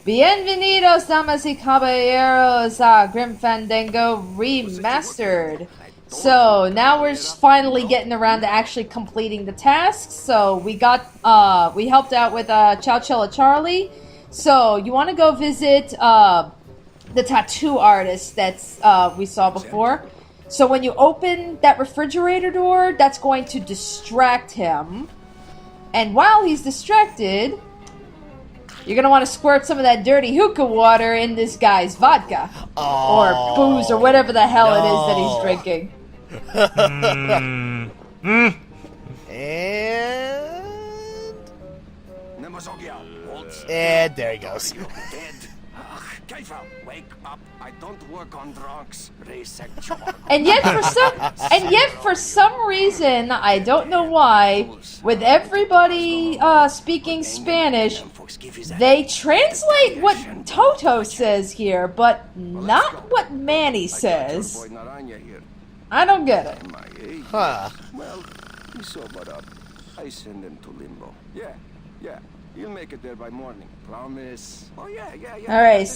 Bienvenidos, damas y caballeros, a Grim Fandango Remastered. So now we're finally getting around to actually completing the tasks. So we helped out with Chow Chilla Charlie. So you want to go visit the tattoo artist that's we saw before. So when you open that refrigerator door, that's going to distract him. And while he's distracted, you're going to want to squirt some of that dirty hookah water in this guy's vodka. Or booze, or whatever the hell it is that he's drinking. And there he goes. Wake up. I don't work on drugs. And yet for some reason, I don't know why, with everybody speaking Spanish, they translate what Toto says here, but not what Manny says. I don't get it. Huh. Well, he sobered up. I send him to limbo. Yeah. You'll make it there by morning. Promise. Oh yeah. Alright.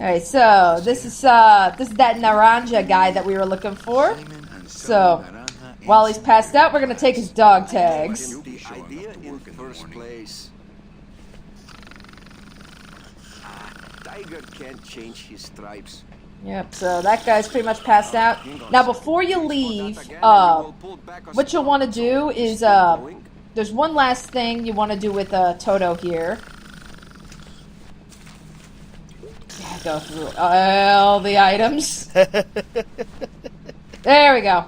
Alright, so this is that Naranja guy that we were looking for. So while he's passed out, we're gonna take his dog tags. The idea in first place. Tiger can't change his stripes. Yep, so that guy's pretty much passed out. Now before you leave, what you'll want to do is there's one last thing you want to do with Toto here. Yeah, go through all the items. There we go.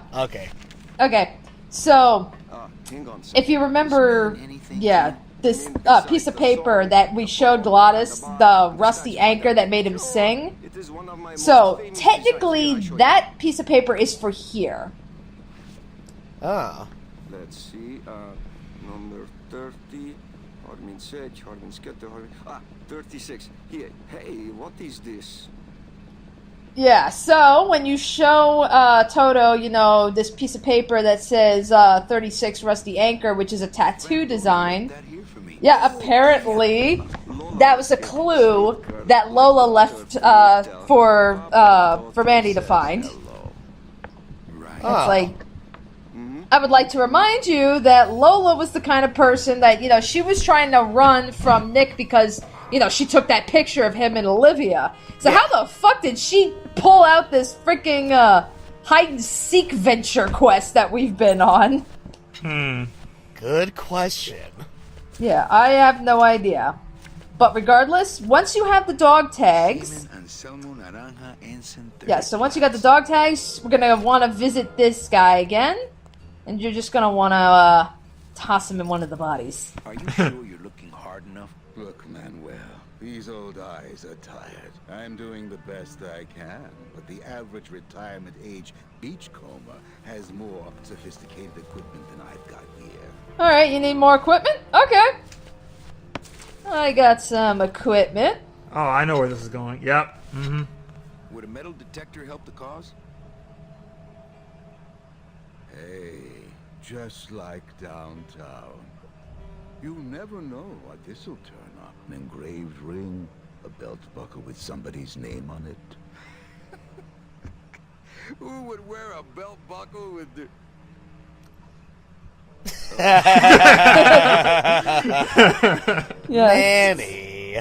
Okay, so if you remember, this piece of paper that we showed Glottis, the rusty anchor that made him sing. So technically, that piece of paper is for here. Let's see. Number 30. 36. Here. Hey, what is this? Yeah, so when you show Toto, this piece of paper that says 36 Rusty Anchor, which is a tattoo design. Yeah, apparently that was a clue that Lola left for Manny to find. It's like, I would like to remind you that Lola was the kind of person that, she was trying to run from Nick because, she took that picture of him and Olivia. So how the fuck did she pull out this freaking hide-and-seek venture quest that we've been on? Good question. Yeah, I have no idea. But regardless, once you have the dog tags... Yeah, so once you got the dog tags, we're going to want to visit this guy again. And you're just going to want to toss him in one of the bodies. Are you sure you're looking hard enough? Look, Manuel, these old eyes are tired. I'm doing the best I can, but the average retirement age beachcomber has more sophisticated equipment than I've got here. Alright, you need more equipment? Okay. I got some equipment. Oh, I know where this is going. Yep. Would a metal detector help the cause? Hey, just like downtown. You never know what this'll turn up. An engraved ring, a belt buckle with somebody's name on it. Who would wear a belt buckle with the... Manny.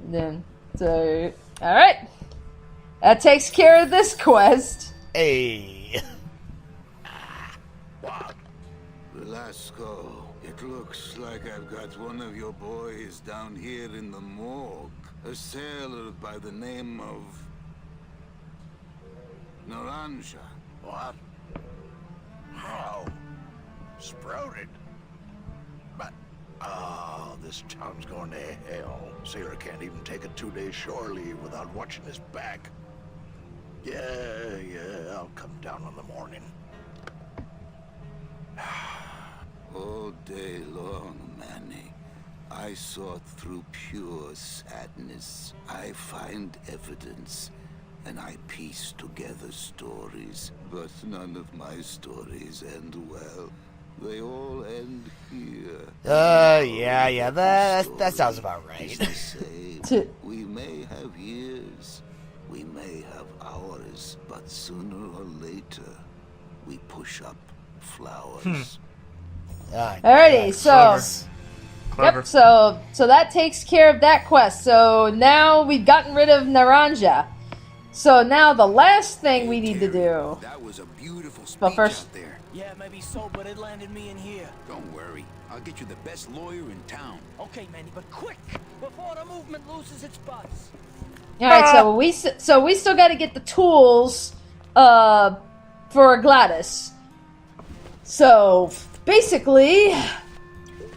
Then, so, alright. That takes care of this quest. Hey. Velasco, it looks like I've got one of your boys down here in the morgue. A sailor by the name of... Naranja. What? How? Sprouted? But... Oh, this town's going to hell. Sailor can't even take a 2-day shore leave without watching his back. Yeah, I'll come down in the morning. All day long, Manny, I sought through pure sadness. I find evidence, and I piece together stories. But none of my stories end well. They all end here. Yeah, that sounds about It's right. the same. We may have years, we may have hours, but sooner or later, we push up flowers. Alrighty, so Clever. yep, so that takes care of that quest. So now we've gotten rid of Naranja. So now the last thing we need to do. That was a beautiful speech But first- out there. Yeah, maybe so, but it landed me in here. Don't worry. I'll get you the best lawyer in town. Okay, Manny, but quick! Before the movement loses its buzz. Alright, so we still got to get the tools for Glottis. So basically,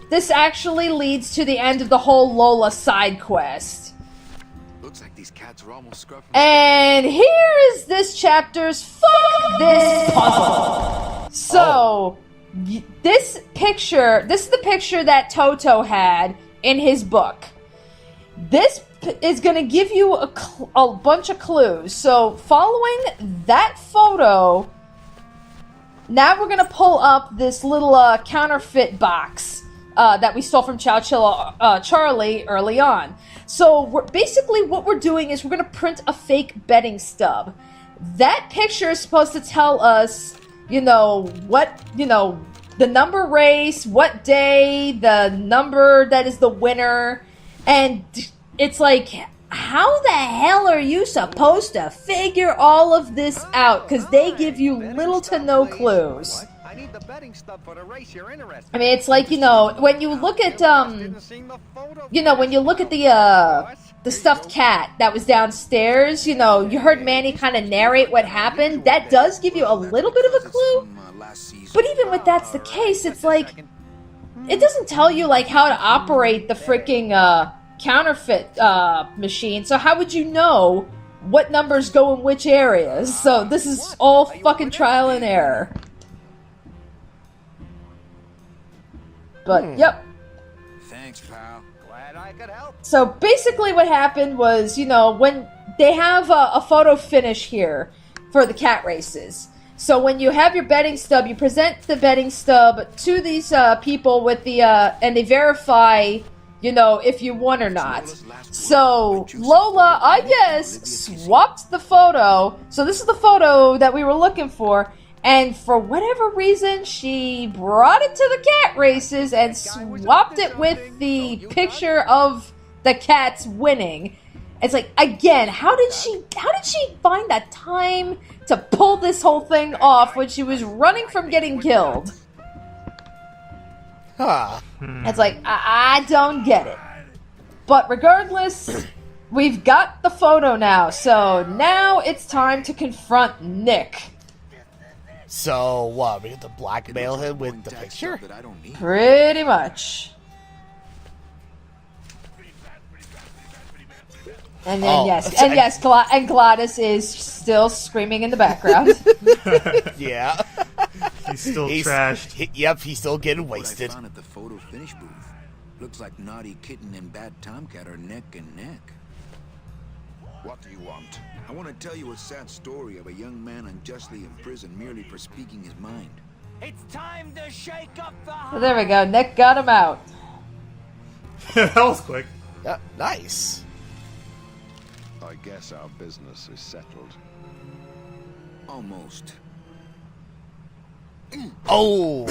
this actually leads to the end of the whole Lola side quest. Looks like these cats are almost scruffing. And here is this chapter's fuck this puzzle. So, this is the picture that Toto had in his book. This is going to give you a bunch of clues. So, following that photo, now we're going to pull up this little counterfeit box that we stole from Charlie early on. So basically what we're doing is we're going to print a fake betting stub. That picture is supposed to tell us, the number race, what day, the number that is the winner. And it's like, how the hell are you supposed to figure all of this out? Because they give you little to no clues. I need the betting stuff for the race you're interested I mean, it's like, when you look at, when you look at the stuffed cat that was downstairs, you heard Manny kind of narrate what happened. That does give you a little bit of a clue. But even when that's the case, it's like, it doesn't tell you, like, how to operate the freaking, counterfeit, machine. So how would you know what numbers go in which areas? So this is all fucking trial and error. But, yep. Thanks, pal. Glad I could help. So basically what happened was, when they have a photo finish here for the cat races. So when you have your betting stub, you present the betting stub to these people with the, and they verify, if you won or not. So Lola, I guess, swapped the photo. So this is the photo that we were looking for. And for whatever reason, she brought it to the cat races and swapped it with the picture of the cats winning. It's like, again, how did she find that time to pull this whole thing off when she was running from getting killed? Huh. It's like, I don't get it. But regardless, we've got the photo now. So now it's time to confront Nick. So, what, we have to blackmail him with the picture? That I don't need. Pretty much. And then, and Glottis is still screaming in the background. Yeah. He's still trashed. He's still getting What I wasted. found at the photo finish booth. Looks like Naughty Kitten and Bad Tomcat are neck and neck. What do you want? I want to tell you a sad story of a young man unjustly imprisoned merely for speaking his mind. It's time to shake up the So there we go. Nick got him out. That was quick. Nice. I guess our business is settled. Almost. Oh,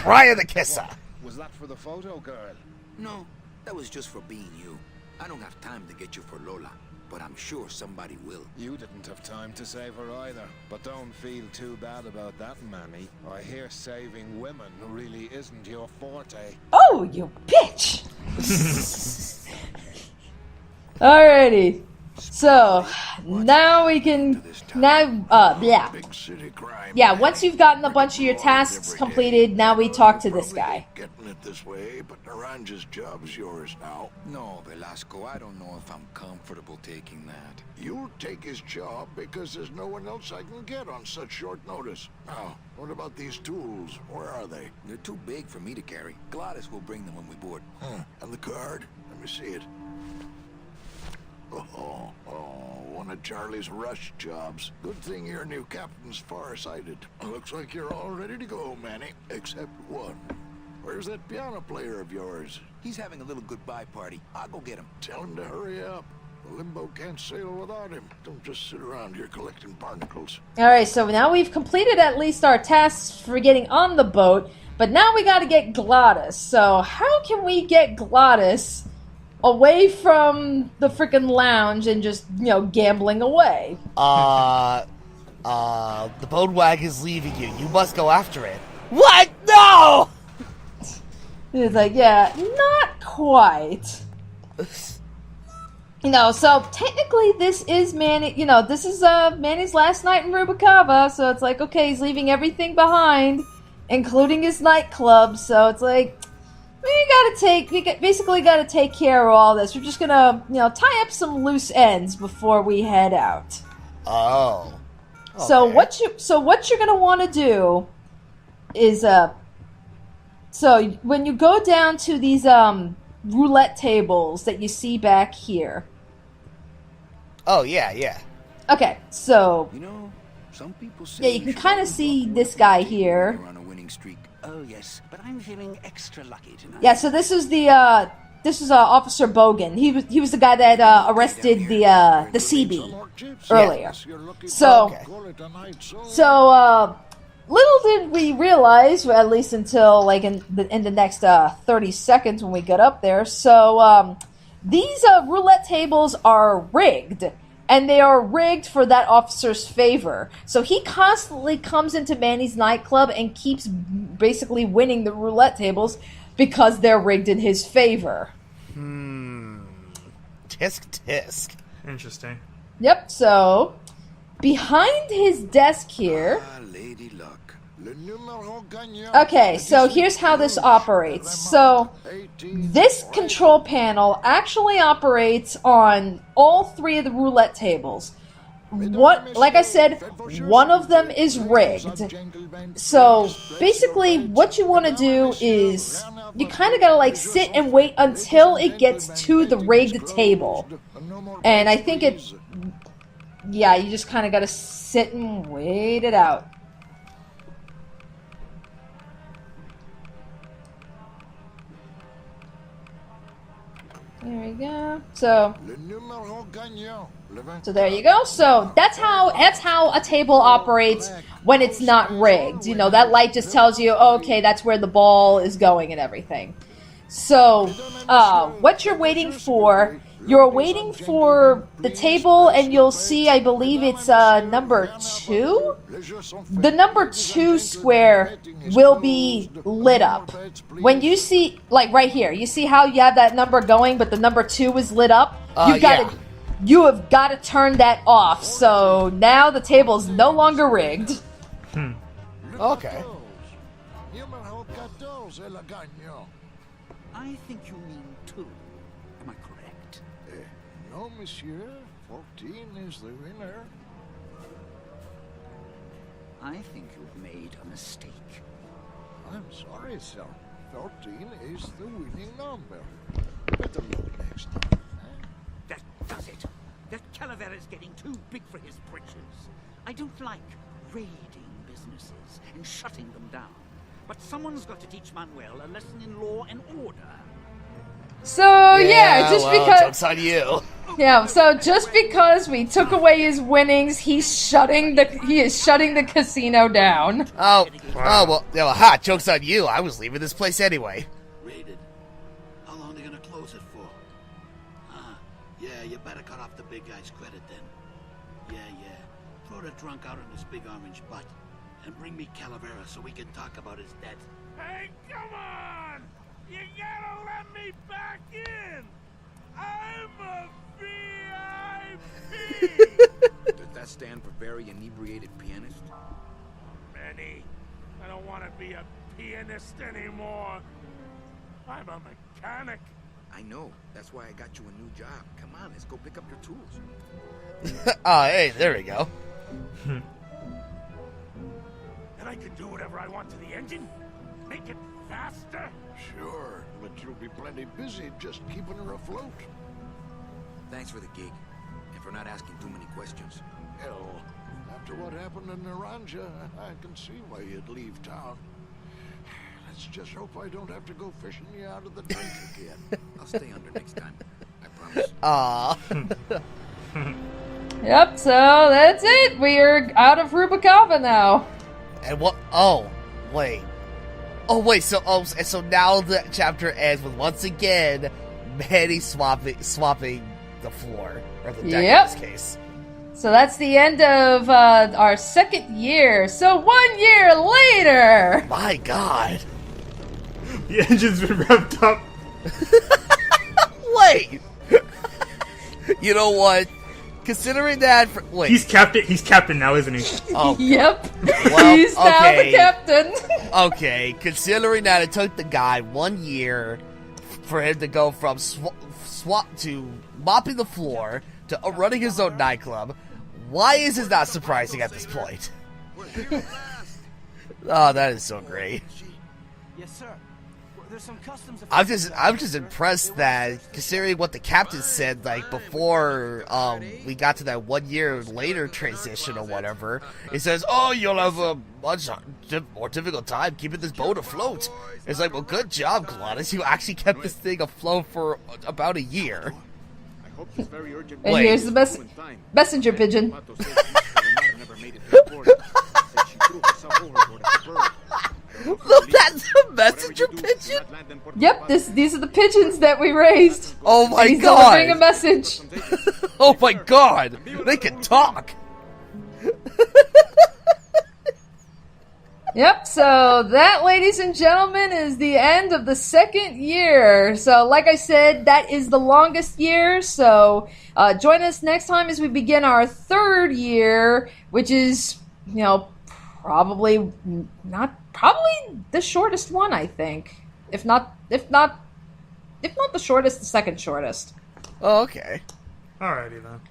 Ryan the Kisser. Was that for the photo, girl? No, that was just for being you. I don't have time to get you for Lola, but I'm sure somebody will. You didn't have time to save her either. But don't feel too bad about that, Manny. I hear saving women really isn't your forte. Oh, you bitch! Alrighty. So, now we can... yeah. Big city crime. Yeah, once you've gotten a bunch of your tasks completed, now we talk to this guy. Getting it this way, but Naranja's job's yours now. No, Velasco, I don't know if I'm comfortable taking that. You'll take his job because there's no one else I can get on such short notice. Now, what about these tools? Where are they? They're too big for me to carry. Glottis will bring them when we board. And the card? Let me see it. Oh, one of Charlie's rush jobs. Good thing your new captain's far-sighted. Looks like you're all ready to go, Manny. Except one. Where's that piano player of yours? He's having a little goodbye party. I'll go get him. Tell him to hurry up. The Limbo can't sail without him. Don't just sit around here collecting barnacles. Alright, so now we've completed at least our tasks for getting on the boat, but now we gotta get Glottis. So how can we get Glottis away from the frickin' lounge and just, you know, gambling away? The boat wag is leaving you. You must go after it. What? No! He's like, yeah, not quite. You know, so technically this is Manny, you know, this is Manny's last night in Rubicava, so it's like, okay, he's leaving everything behind, including his nightclub, so it's like, basically gotta take care of all this. We're just gonna, you know, tie up some loose ends before we head out. Oh. Okay. So what you're gonna want to do is, so when you go down to these, roulette tables that you see back here. Oh, yeah. Okay, so You know, some people say yeah, you can kind of see this guy here. You're on a winning streak. Oh yes, but I'm feeling extra lucky tonight. Yeah, so this is Officer Bogan. He was the guy that arrested the CB earlier. So little did we realize, at least until like in the next 30 seconds when we get up there. So these roulette tables are rigged, and they are rigged for that officer's favor. So he constantly comes into Manny's nightclub and keeps basically winning the roulette tables because they're rigged in his favor. Tisk. Interesting. Yep, so behind his desk here. Lady Luck. Okay, so here's how this operates. So this control panel actually operates on all three of the roulette tables. Like I said, one of them is rigged. So basically what you want to do is you kind of got to like sit and wait until it gets to the rigged table. And I think you just kind of got to sit and wait it out. There we go. So there you go. So that's how a table operates when it's not rigged. You know, that light just tells you, oh, okay, that's where the ball is going and everything. So what you're waiting for the table, and you'll see, I believe it's number 2. The number 2 square will be lit up. When you see, like right here, you see how you have that number going, but the number 2 is lit up? You have got to turn that off. So now the table is no longer rigged. Okay. I think you mean 2. Am I correct? No, monsieur. 14 is the winner. I think you've made a mistake. I'm sorry, sir. 14 is the winning number. Better luck next time. That does it. That Calavera's getting too big for his britches. I don't like raiding businesses and shutting them down. But someone's got to teach Manuel a lesson in law and order. So joke's on you. Yeah, so just because we took away his winnings, he is shutting the casino down. Joke's on you. I was leaving this place anyway. Raided. How long are they gonna close it for? Yeah, you better cut off the big guy's credit then. Yeah. Throw the drunk out on his big orange butt. And bring me Calavera so we can talk about his debt. Hey, come on! You gotta let me back in! I'm a VIP! Does that stand for very inebriated pianist? Manny, I don't want to be a pianist anymore. I'm a mechanic. I know. That's why I got you a new job. Come on, let's go pick up your tools. Hey, there we go. And I can do whatever I want to the engine? Make it faster? Sure, but you'll be plenty busy just keeping her afloat. Thanks for the gig. And for not asking too many questions. Hell, after what happened in Naranja, I can see why you'd leave town. Let's just hope I don't have to go fishing you out of the drink again. I'll stay under next time. I promise. Yep, so that's it. We're out of Rubicava now. And what? Oh, wait. Oh, wait. So now the chapter ends with once again Manny swapping the floor or the deck in this case. So that's the end of our second year. So 1 year later. My God. The engine's been revved up. Wait. You know what? Considering that, wait. He's captain now, isn't he? Oh. Yep. Well, he's now the captain. Okay, considering that it took the guy 1 year for him to go from swap to mopping the floor to running his own nightclub, why is it not surprising at this point? Oh, that is so great. Yes, sir. There's some customs. I'm just impressed that, considering what the captain said, like before we got to that 1 year later transition or whatever, it says, "Oh, you'll have a much more difficult time keeping this boat afloat." It's like, well, good job, Glottis. You actually kept this thing afloat for about a year. And here's the messenger pigeon. Look, that's a messenger pigeon? Yep, these are the pigeons that we raised. Oh my He's God! delivering a message. Oh my God! They can talk! Yep, so that, ladies and gentlemen, is the end of the second year. So, like I said, that is the longest year. So, join us next time as we begin our third year, which is, probably the shortest one, I think. If not the shortest, the second shortest. Oh, okay. Alrighty then.